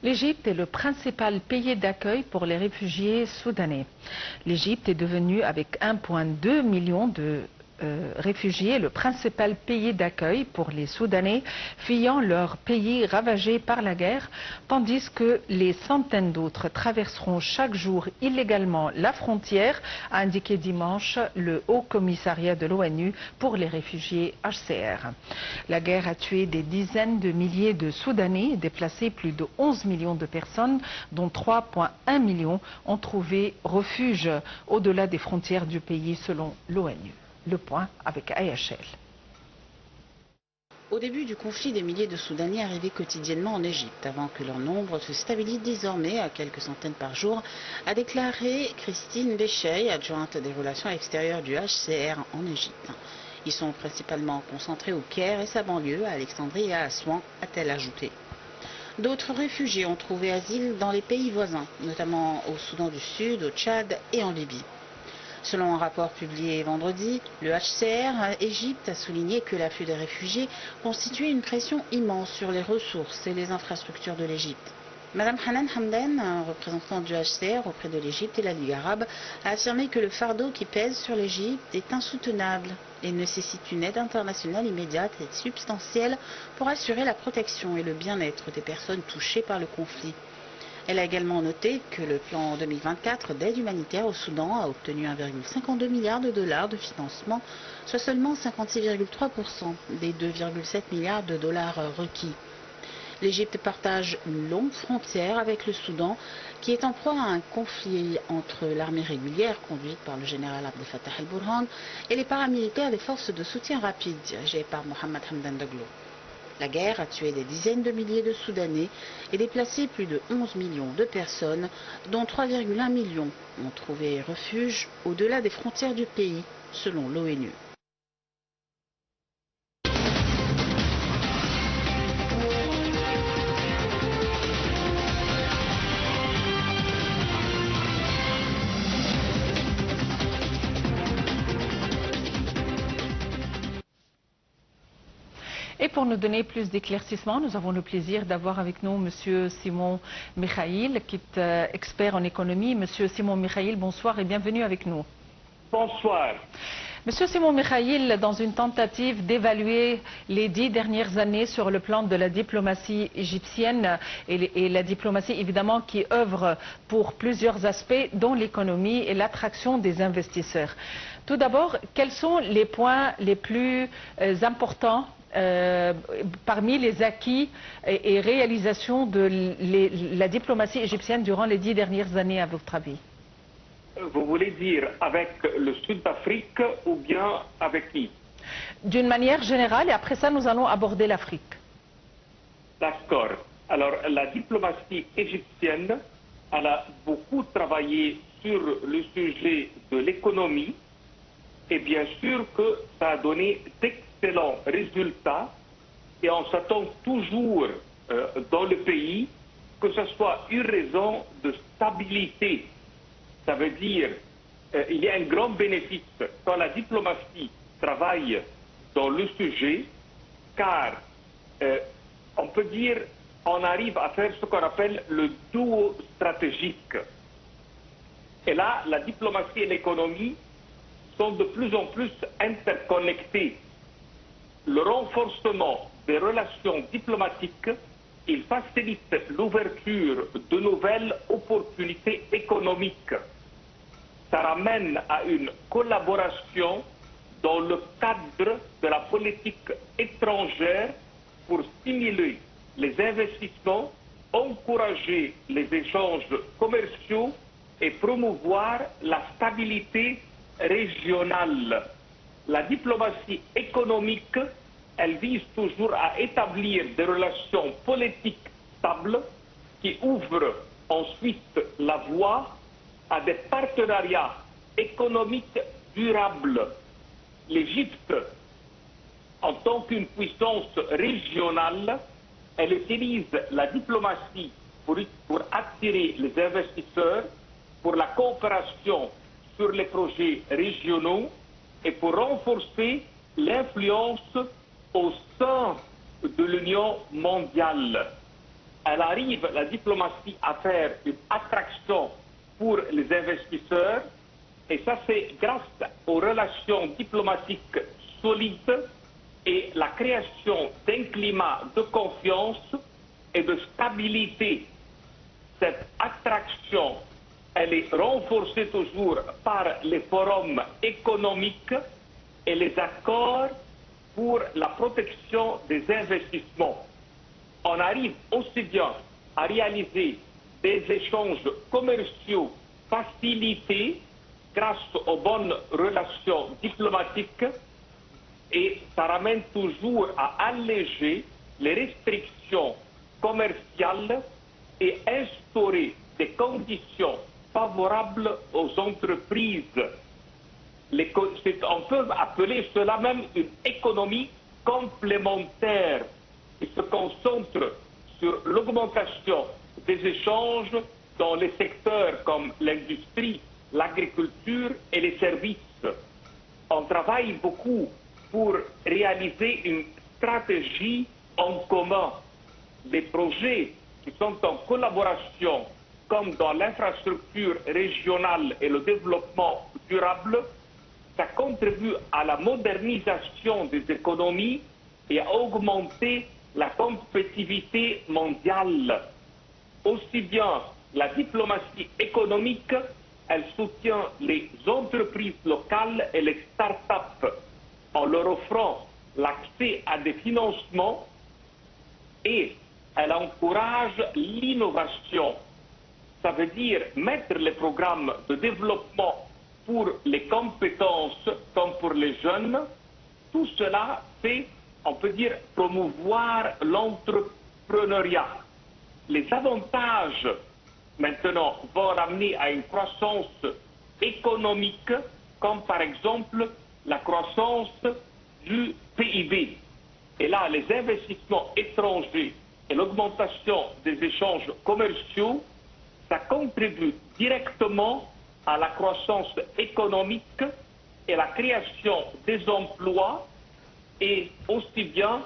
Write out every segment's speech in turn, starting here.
L'Égypte est le principal pays d'accueil pour les réfugiés soudanais. L'Égypte est devenue, avec 1,2 million de réfugiés, le principal pays d'accueil pour les Soudanais fuyant leur pays ravagé par la guerre, tandis que les centaines d'autres traverseront chaque jour illégalement la frontière, a indiqué dimanche le Haut Commissariat de l'ONU pour les réfugiés HCR. La guerre a tué des dizaines de milliers de Soudanais et déplacé plus de 11 millions de personnes, dont 3,1 millions ont trouvé refuge au-delà des frontières du pays selon l'ONU. Le point avec AHL. Au début du conflit, des milliers de Soudanais arrivaient quotidiennement en Égypte, avant que leur nombre se stabilise désormais à quelques centaines par jour, a déclaré Christine Béchey, adjointe des relations extérieures du HCR en Égypte. Ils sont principalement concentrés au Caire et sa banlieue, à Alexandrie et à Assouan, a-t-elle ajouté. D'autres réfugiés ont trouvé asile dans les pays voisins, notamment au Soudan du Sud, au Tchad et en Libye. Selon un rapport publié vendredi, le HCR Égypte a souligné que l'afflux des réfugiés constituait une pression immense sur les ressources et les infrastructures de l'Égypte. Madame Hanan Hamdan, représentante du HCR auprès de l'Égypte et la Ligue arabe, a affirmé que le fardeau qui pèse sur l'Égypte est insoutenable et nécessite une aide internationale immédiate et substantielle pour assurer la protection et le bien-être des personnes touchées par le conflit. Elle a également noté que le plan 2024 d'aide humanitaire au Soudan a obtenu 1,52 milliard de dollars de financement, soit seulement 56,3% des 2,7 milliards de dollars requis. L'Égypte partage une longue frontière avec le Soudan, qui est en proie à un conflit entre l'armée régulière, conduite par le général Abdel Fattah el-Burhan, et les paramilitaires des forces de soutien rapide, dirigées par Mohamed Hamdan Daglo. La guerre a tué des dizaines de milliers de Soudanais et déplacé plus de 11 millions de personnes, dont 3,1 millions ont trouvé refuge au-delà des frontières du pays, selon l'ONU. Et pour nous donner plus d'éclaircissements, nous avons le plaisir d'avoir avec nous M. Simon Mikhaïl, qui est expert en économie. Monsieur Simon Mikhaïl, bonsoir et bienvenue avec nous. Bonsoir. Monsieur Simon Mikhaïl, dans une tentative d'évaluer les 10 dernières années sur le plan de la diplomatie égyptienne et la diplomatie évidemment qui œuvre pour plusieurs aspects, dont l'économie et l'attraction des investisseurs. Tout d'abord, quels sont les points les plus importants parmi les acquis et réalisations de la diplomatie égyptienne durant les 10 dernières années, à votre avis? Vous voulez dire avec le Sud d'Afrique ou bien avec qui? D'une manière générale, et après ça, nous allons aborder l'Afrique. D'accord. Alors, la diplomatie égyptienne, elle a beaucoup travaillé sur le sujet de l'économie et bien sûr que ça a donné d'excellents résultats et on s'attend toujours dans le pays que ce soit une raison de stabilité. Ça veut dire il y a un grand bénéfice quand la diplomatie travaille dans le sujet, car on peut dire on arrive à faire ce qu'on appelle le duo stratégique. Et là, la diplomatie et l'économie sont de plus en plus interconnectés. Le renforcement des relations diplomatiques, il facilite l'ouverture de nouvelles opportunités économiques. Ça ramène à une collaboration dans le cadre de la politique étrangère pour stimuler les investissements, encourager les échanges commerciaux et promouvoir la stabilité régionale. La diplomatie économique, elle vise toujours à établir des relations politiques stables qui ouvrent ensuite la voie à des partenariats économiques durables. L'Égypte, en tant qu'une puissance régionale, elle utilise la diplomatie pour attirer les investisseurs, pour la coopération sur les projets régionaux et pour renforcer l'influence au sein de l'Union mondiale. elle arrive, la diplomatie, à faire une attraction pour les investisseurs. Et ça, c'est grâce aux relations diplomatiques solides et la création d'un climat de confiance et de stabilité. Cette attraction, elle est renforcée toujours par les forums économiques et les accords pour la protection des investissements. On arrive aussi bien à réaliser des échanges commerciaux facilités grâce aux bonnes relations diplomatiques, et ça ramène toujours à alléger les restrictions commerciales et instaurer des conditions favorables aux entreprises. On peut appeler cela même une économie complémentaire qui se concentre sur l'augmentation des échanges dans les secteurs comme l'industrie, l'agriculture et les services. On travaille beaucoup pour réaliser une stratégie en commun. Des projets qui sont en collaboration, comme dans l'infrastructure régionale et le développement durable, ça contribue à la modernisation des économies et à augmenter la compétitivité mondiale. Aussi bien la diplomatie économique, elle soutient les entreprises locales et les start-up en leur offrant l'accès à des financements, et elle encourage l'innovation. Ça veut dire mettre les programmes de développement pour les compétences comme pour les jeunes. Tout cela fait, on peut dire, promouvoir l'entrepreneuriat. Les avantages maintenant vont ramener à une croissance économique, comme par exemple la croissance du PIB. Et là, les investissements étrangers et l'augmentation des échanges commerciaux, ça contribue directement à la croissance économique et la création des emplois, et aussi bien,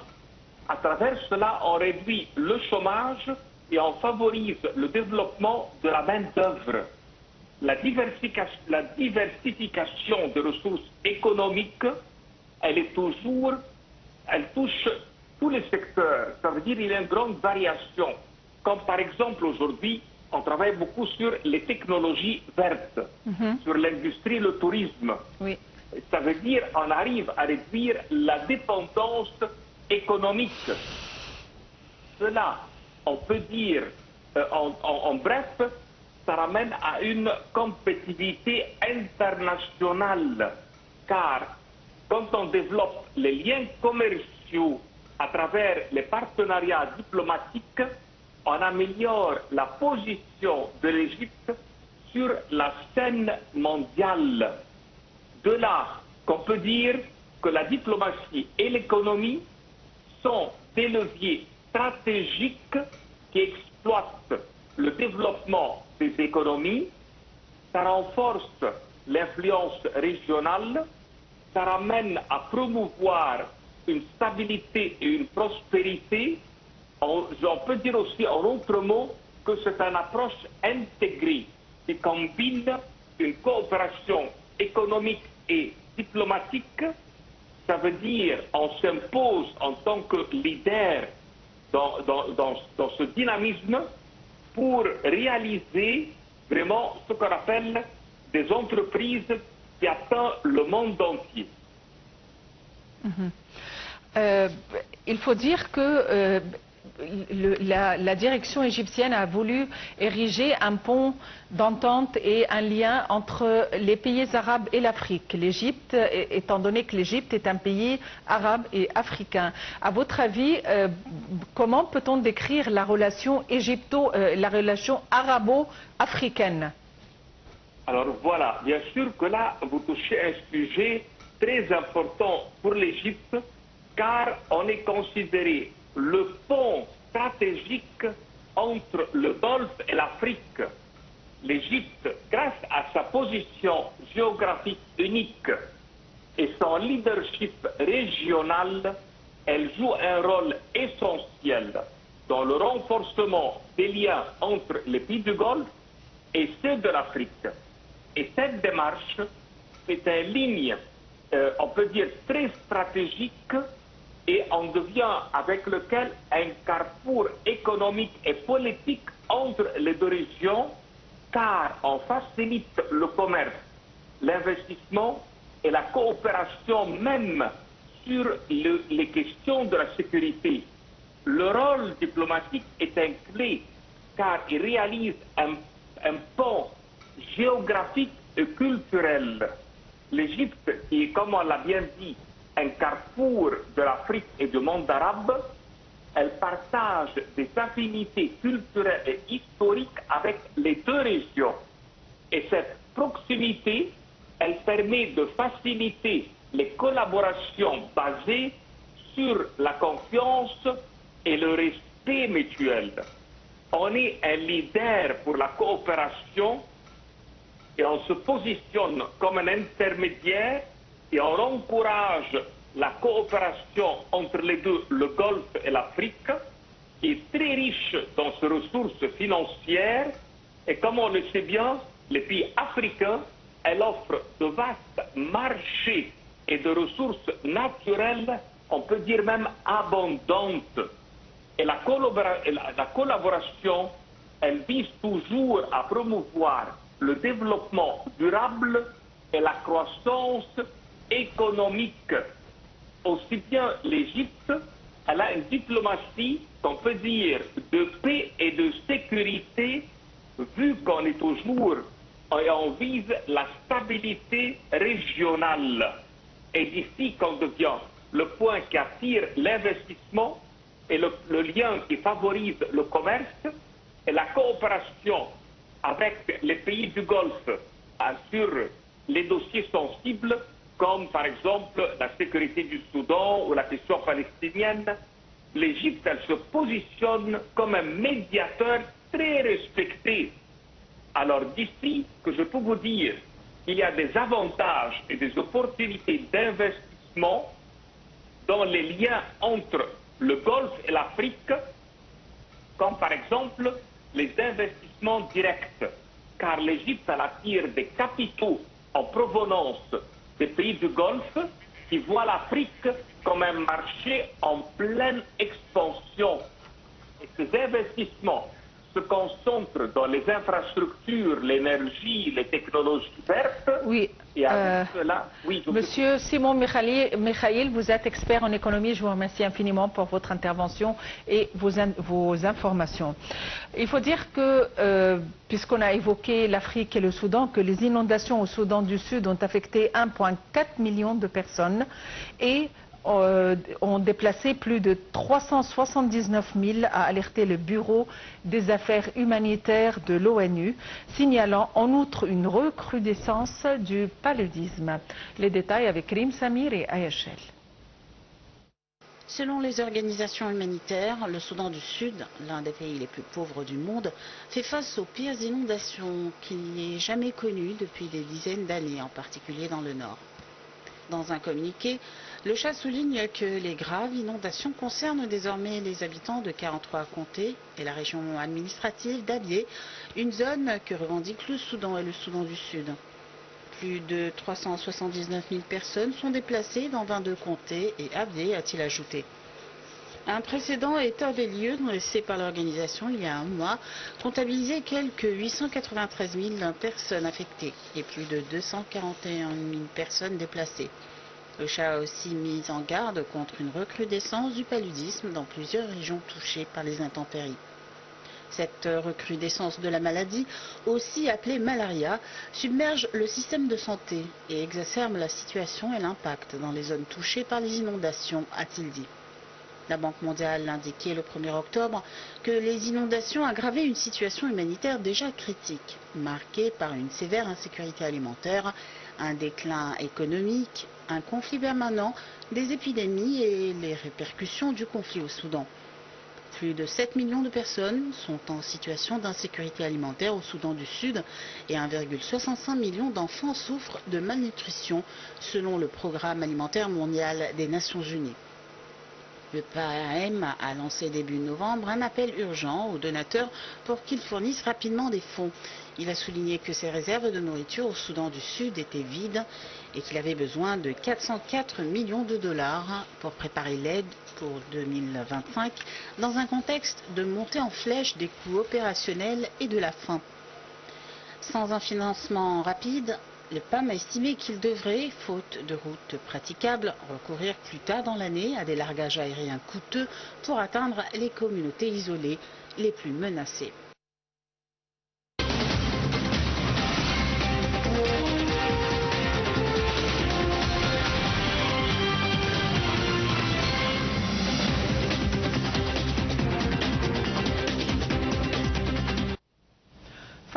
à travers cela, on réduit le chômage et on favorise le développement de la main-d'œuvre. La diversification des ressources économiques, elle touche tous les secteurs. Ça veut dire qu'il y a une grande variation. Comme par exemple aujourd'hui, on travaille beaucoup sur les technologies vertes, sur l'industrie, le tourisme. Oui. Ça veut dire qu'on arrive à réduire la dépendance économique. Cela, on peut dire, en bref, ça ramène à une compétitivité internationale. Car quand on développe les liens commerciaux à travers les partenariats diplomatiques, on améliore la position de l'Égypte sur la scène mondiale. De là qu'on peut dire que la diplomatie et l'économie sont des leviers stratégiques qui exploitent le développement des économies, ça renforce l'influence régionale, ça ramène à promouvoir une stabilité et une prospérité. On peut dire aussi en autres mots que c'est une approche intégrée qui combine une coopération économique et diplomatique. Ça veut dire on s'impose en tant que leader dans ce dynamisme pour réaliser vraiment ce qu'on appelle des entreprises qui atteignent le monde entier. Il faut dire que la direction égyptienne a voulu ériger un pont d'entente et un lien entre les pays arabes et l'Afrique. L'Égypte, étant donné que l'Égypte est un pays arabe et africain. À votre avis, comment peut-on décrire la relation arabo-africaine? Alors voilà, bien sûr que là, vous touchez un sujet très important pour l'Égypte, car on est considéré le pont stratégique entre le Golfe et l'Afrique. L'Égypte, grâce à sa position géographique unique et son leadership régional, elle joue un rôle essentiel dans le renforcement des liens entre les pays du Golfe et ceux de l'Afrique. Et cette démarche est une ligne, on peut dire, très stratégique et on devient avec lequel un carrefour économique et politique entre les deux régions, car on facilite le commerce, l'investissement et la coopération même sur les questions de la sécurité. Le rôle diplomatique est un clé car il réalise un pont géographique et culturel. L'Égypte, qui est, comme on l'a bien dit, un carrefour de l'Afrique et du monde arabe, elle partage des affinités culturelles et historiques avec les deux régions. Et cette proximité, elle permet de faciliter les collaborations basées sur la confiance et le respect mutuel. On est un leader pour la coopération et on se positionne comme un intermédiaire et on encourage la coopération entre les deux, le Golfe et l'Afrique, qui est très riche dans ses ressources financières. Et comme on le sait bien, les pays africains, elles offrent de vastes marchés et de ressources naturelles, on peut dire même abondantes. Et la collaboration, elle vise toujours à promouvoir le développement durable et la croissance économique. Aussi bien l'Égypte, elle a une diplomatie, on peut dire, de paix et de sécurité, vu qu'on est toujours et on vise la stabilité régionale. Et d'ici qu'on devient le point qui attire l'investissement et le lien qui favorise le commerce et la coopération avec les pays du Golfe sur les dossiers sensibles, comme par exemple la sécurité du Soudan ou la question palestinienne. L'Égypte, elle se positionne comme un médiateur très respecté. Alors d'ici que je peux vous dire qu'il y a des avantages et des opportunités d'investissement dans les liens entre le Golfe et l'Afrique, comme par exemple les investissements directs, car l'Égypte attire des capitaux en provenance des pays du Golfe qui voient l'Afrique comme un marché en pleine expansion. Et ces investissements se concentrent dans les infrastructures, l'énergie, les technologies vertes. Oui. Et avec cela, oui, Monsieur Simon Mikhaïl, vous êtes expert en économie. Je vous remercie infiniment pour votre intervention et vos informations. Il faut dire que, puisqu'on a évoqué l'Afrique et le Soudan, que les inondations au Soudan du Sud ont affecté 1,4 million de personnes et ont déplacé plus de 379 000, a alerté le Bureau des affaires humanitaires de l'ONU, signalant en outre une recrudescence du paludisme. Les détails avec Rim Samir et Ayachel. Selon les organisations humanitaires, le Soudan du Sud, l'un des pays les plus pauvres du monde, fait face aux pires inondations qu'il n'ait jamais connues depuis des dizaines d'années, en particulier dans le nord. Dans un communiqué, le Tchad souligne que les graves inondations concernent désormais les habitants de 43 comtés et la région administrative d'Abyei, une zone que revendiquent le Soudan et le Soudan du Sud. Plus de 379 000 personnes sont déplacées dans 22 comtés et Abyei, a-t-il ajouté. Un précédent état des lieux dressé par l'organisation il y a un mois comptabilisait quelques 893 000 personnes affectées et plus de 241 000 personnes déplacées. Le Tchad a aussi mis en garde contre une recrudescence du paludisme dans plusieurs régions touchées par les intempéries. Cette recrudescence de la maladie, aussi appelée malaria, submerge le système de santé et exacerbe la situation et l'impact dans les zones touchées par les inondations, a-t-il dit. La Banque mondiale indiquait le 1er octobre que les inondations aggravaient une situation humanitaire déjà critique, marquée par une sévère insécurité alimentaire, un déclin économique, un conflit permanent, des épidémies et les répercussions du conflit au Soudan. Plus de 7 millions de personnes sont en situation d'insécurité alimentaire au Soudan du Sud et 1,65 million d'enfants souffrent de malnutrition selon le Programme alimentaire mondial des Nations Unies. Le PAM a lancé début novembre un appel urgent aux donateurs pour qu'ils fournissent rapidement des fonds. Il a souligné que ses réserves de nourriture au Soudan du Sud étaient vides et qu'il avait besoin de 404 millions de dollars pour préparer l'aide pour 2025 dans un contexte de montée en flèche des coûts opérationnels et de la faim. Sans un financement rapide, le PAM a estimé qu'il devrait, faute de routes praticables, recourir plus tard dans l'année à des largages aériens coûteux pour atteindre les communautés isolées les plus menacées.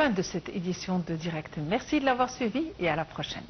Fin de cette édition de Direct. Merci de l'avoir suivi et à la prochaine.